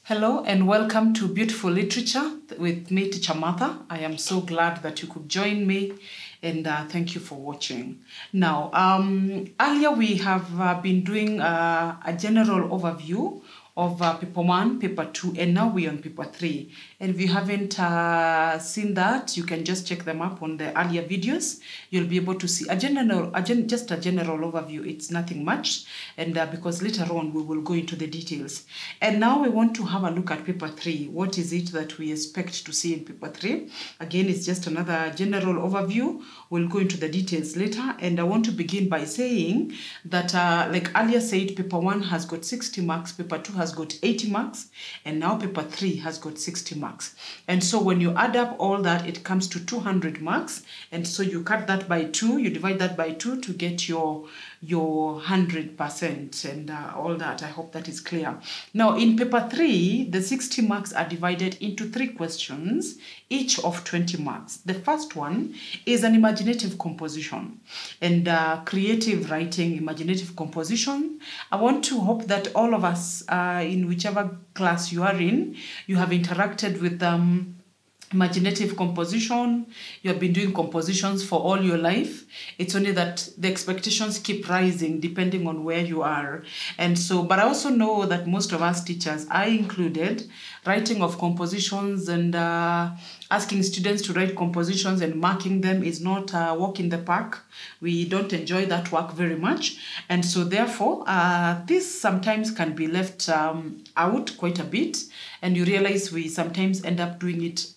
Hello and welcome to Beautiful Literature with me, Teacher Martha. I am so glad that you could join me and thank you for watching. Now, earlier we have been doing a general overview of paper 1, paper 2, and now we're on paper 3. And if you haven't seen that, you can just check them up on the earlier videos. You'll be able to see just a general overview. It's nothing much, and because later on we will go into the details. And now we want to have a look at paper 3. What is it that we expect to see in paper 3? Again, it's just another general overview. We'll go into the details later, and I want to begin by saying that, like earlier said, paper 1 has got 60 marks, paper 2 has got 80 marks, and now paper 3 has got 60 marks. And so when you add up all that, it comes to 200 marks. And so you cut that by 2, you divide that by 2 to get your 100% and all that. I hope that is clear. Now in paper 3, the 60 marks are divided into 3 questions, each of 20 marks. The first one is an imaginative composition and creative writing, imaginative composition. I want to hope that all of us, in whichever class you are in, you have interacted with imaginative composition. You have been doing compositions for all your life. It's only that the expectations keep rising depending on where you are. And so, but I also know that most of us teachers, I included, writing of compositions and asking students to write compositions and marking them is not a walk in the park. We don't enjoy that work very much. And so therefore, this sometimes can be left out quite a bit. And you realize we sometimes end up doing it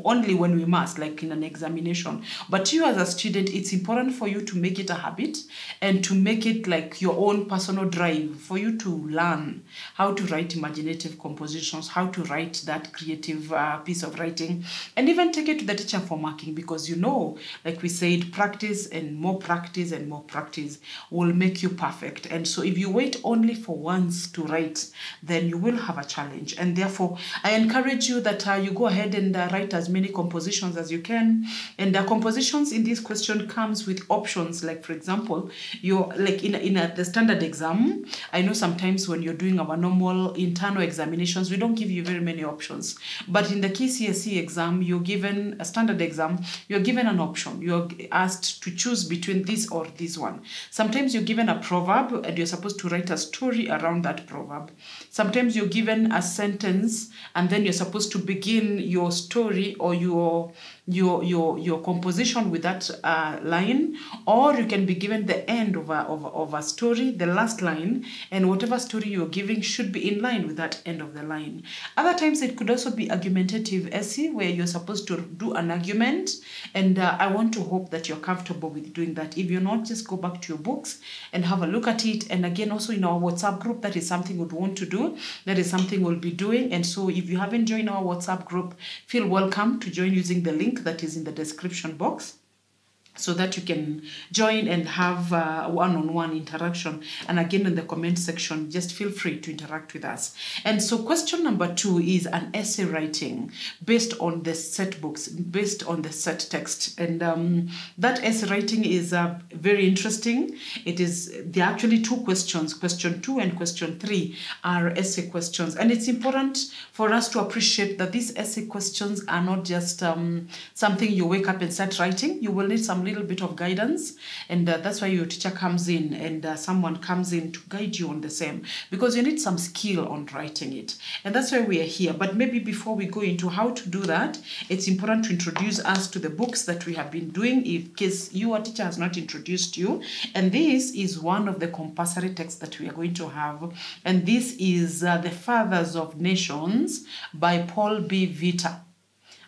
only when we must, like in an examination. But you as a student, it's important for you to make it a habit and to make it like your own personal drive for you to learn how to write imaginative compositions, how to write that creative piece of writing, and even take it to the teacher for marking, because you know, like we said, practice and more practice and more practice will make you perfect. And so if you wait only for once to write, then you will have a challenge. And therefore, I encourage you that you go ahead and write as many compositions as you can. And the compositions in this question comes with options. Like, for example, you're like in the standard exam, I know sometimes when you're doing our normal internal examinations, we don't give you very many options. But in the KCSE exam, you're given a standard exam, you're given an option. You're asked to choose between this or this one. Sometimes you're given a proverb and you're supposed to write a story around that proverb. Sometimes you're given a sentence and then you're supposed to begin your story or your composition with that line, or you can be given the end of a story, the last line, and whatever story you're giving should be in line with that end of the line. Other times it could also be argumentative essay, where you're supposed to do an argument, and I want to hope that you're comfortable with doing that. If you're not, just go back to your books and have a look at it. And again, also in our WhatsApp group, that is something we'd want to do. That is something we'll be doing. And so if you haven't joined our WhatsApp group, feel welcome to join using the link that is in the description box, so that you can join and have one-on-one interaction. And again, in the comment section, just feel free to interact with us. And so question number 2 is an essay writing based on the set books, based on the set text. And that essay writing is very interesting. There are actually 2 questions. Question 2 and question 3 are essay questions. And it's important for us to appreciate that these essay questions are not just something you wake up and start writing. You will need some little bit of guidance, and that's why your teacher comes in and someone comes in to guide you on the same, because you need some skill on writing it. And that's why we are here. But maybe before we go into how to do that, it's important to introduce us to the books that we have been doing, in case your teacher has not introduced you. And this is one of the compulsory texts that we are going to have, and this is The Fathers of Nations by Paul B. Vita.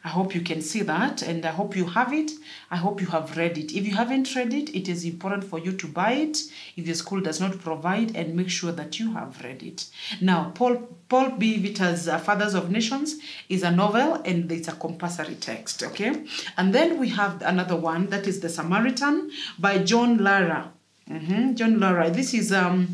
I hope you can see that, and I hope you have it. I hope you have read it. If you haven't read it, it is important for you to buy it if your school does not provide, and make sure that you have read it. Now, Paul B. Vita's Fathers of Nations is a novel, and it's a compulsory text, okay? And then we have another one, that is The Samaritan by John Lara. John Laura, this is a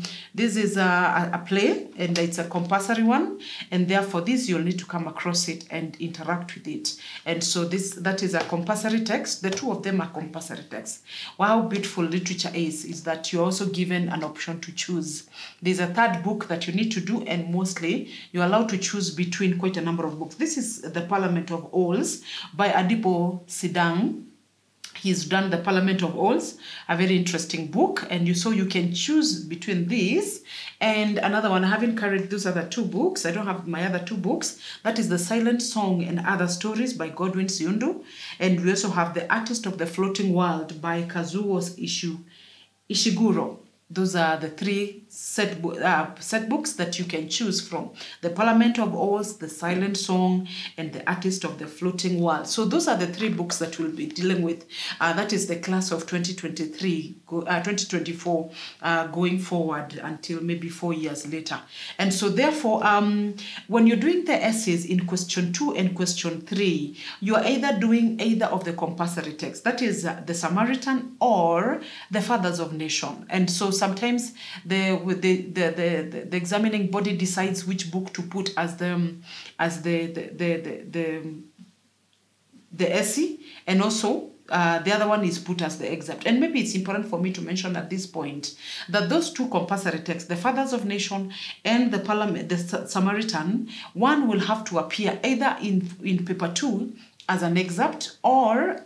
play, and it's a compulsory one, and therefore this you'll need to come across it and interact with it. And so that is a compulsory text. The two of them are compulsory texts. How beautiful literature is that you're also given an option to choose. There's a third book that you need to do, and mostly you're allowed to choose between quite a number of books. This is The Parliament of Owls by Adipo Sidang. He's done The Parliament of Owls, a very interesting book, and so you can choose between these and another one. I haven't carried those other two books. I don't have my other two books. That is The Silent Song and Other Stories by Godwin Siundu, and we also have The Artist of the Floating World by Kazuo Ishiguro. Those are the three set books that you can choose from: The Parliament of Owls, The Silent Song, and The Artist of the Floating World. So those are the three books that we'll be dealing with. That is the class of 2024 going forward until maybe 4 years later. And so therefore, when you're doing the essays in question 2 and question 3, you are either doing either of the compulsory texts, that is the Samaritan or the Fathers of Nation. And so sometimes the examining body decides which book to put as the essay, and also the other one is put as the excerpt. And maybe it's important for me to mention at this point that those two compulsory texts, the Fathers of Nation and the Samaritan, one will have to appear either in paper 2 as an excerpt, appear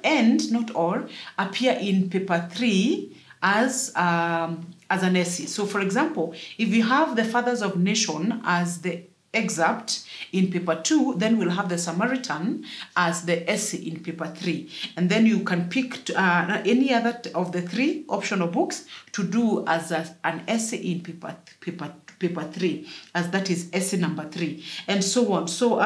in paper 3 as an essay. So for example, if you have the Fathers of Nation as the excerpt in paper 2, then we'll have the Samaritan as the essay in paper 3. And then you can pick any other of the three optional books to do as an essay in paper 3, as that is essay number 3, and so on. So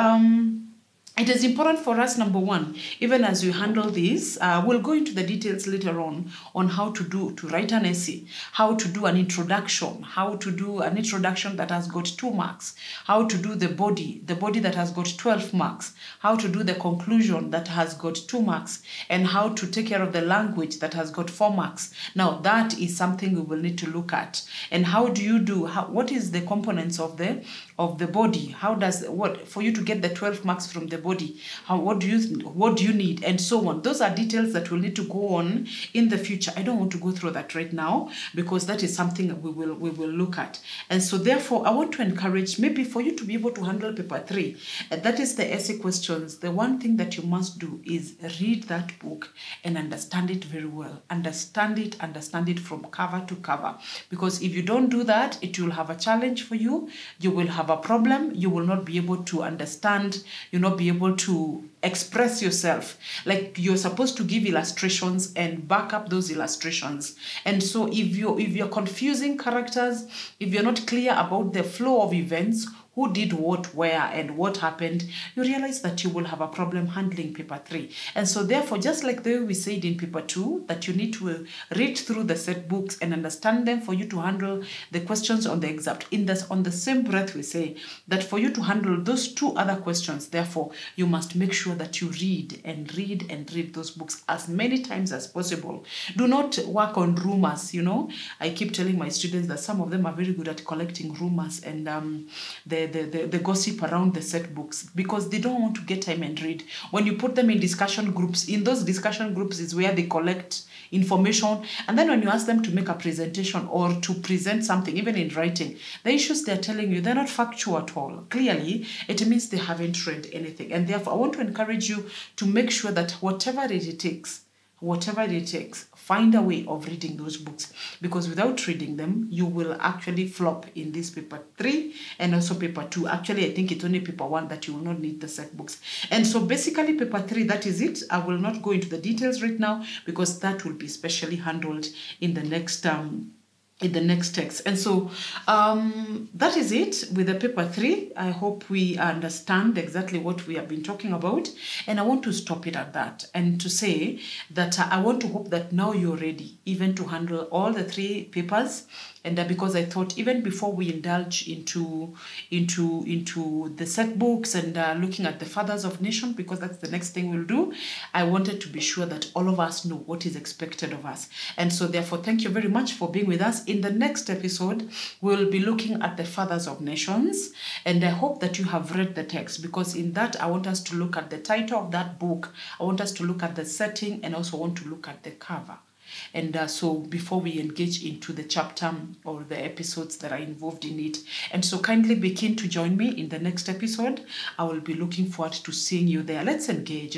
it is important for us, number one, even as we handle this, we'll go into the details later on how to write an essay, how to do an introduction, how to do an introduction that has got 2 marks, how to do the body that has got 12 marks, how to do the conclusion that has got 2 marks, and how to take care of the language that has got 4 marks. Now, that is something we will need to look at. And how do you do, what is the components of the body? For you to get the 12 marks from the body, what do you need, and so on. Those are details that we'll need to go on in the future. I don't want to go through that right now because that is something that we will look at. And so therefore, I want to encourage maybe for you to be able to handle paper 3, and that is the essay questions. The one thing that you must do is read that book and understand it very well. Understand it from cover to cover, because if you don't do that, it will have a challenge for you. You will have a problem. You will not be able to understand. You'll not be able to express yourself. Like, you're supposed to give illustrations and back up those illustrations. And so if you're confusing characters, if you're not clear about the flow of events, who did what, where, and what happened, you realize that you will have a problem handling paper 3. And so therefore, just like the way we said in paper 2, that you need to read through the set books and understand them for you to handle the questions on the excerpt. On the same breath, we say that for you to handle those 2 other questions, therefore, you must make sure that you read those books as many times as possible. Do not work on rumors. I keep telling my students that some of them are very good at collecting rumors and the gossip around the set books, because they don't want to get time and read. When you put them in discussion groups, in those discussion groups is where they collect information, and then when you ask them to make a presentation or to present something, even in writing, the issues they're telling you, they're not factual at all. Clearly, it means they haven't read anything. And therefore, I want to encourage you to make sure that whatever it takes, find a way of reading those books, because without reading them, you will actually flop in this paper 3 and also paper 2. Actually, I think it's only paper 1 that you will not need the set books. And so basically paper 3, that is it. I will not go into the details right now because that will be specially handled in the next in the next text. And so that is it with the paper 3. I hope we understand exactly what we have been talking about, and I want to stop it at that and to say that I want to hope that now you're ready even to handle all the 3 papers. And because I thought even before we indulge into the set books and looking at the fathers of nation, because that's the next thing we'll do, I wanted to be sure that all of us know what is expected of us. And so therefore, thank you very much for being with us. In the next episode, we'll be looking at the fathers of nations, and I hope that you have read the text, because in that I want us to look at the title of that book, I want us to look at the setting, and also want to look at the cover. And so before we engage into the chapter or the episodes that are involved in it. And so kindly be keen to join me in the next episode. I will be looking forward to seeing you there. Let's engage.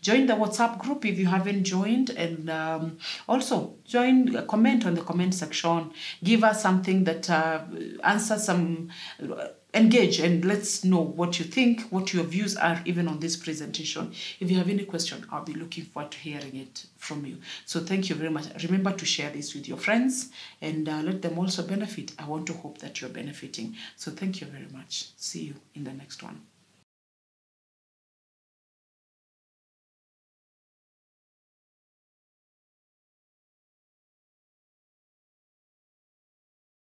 Join the WhatsApp group if you haven't joined, and also comment on the comment section. Give us something that answers some... engage, and let's know what you think, what your views are even on this presentation. If you have any question, I'll be looking forward to hearing it from you. So thank you very much. Remember to share this with your friends and let them also benefit. I want to hope that you're benefiting. So thank you very much. See you in the next one.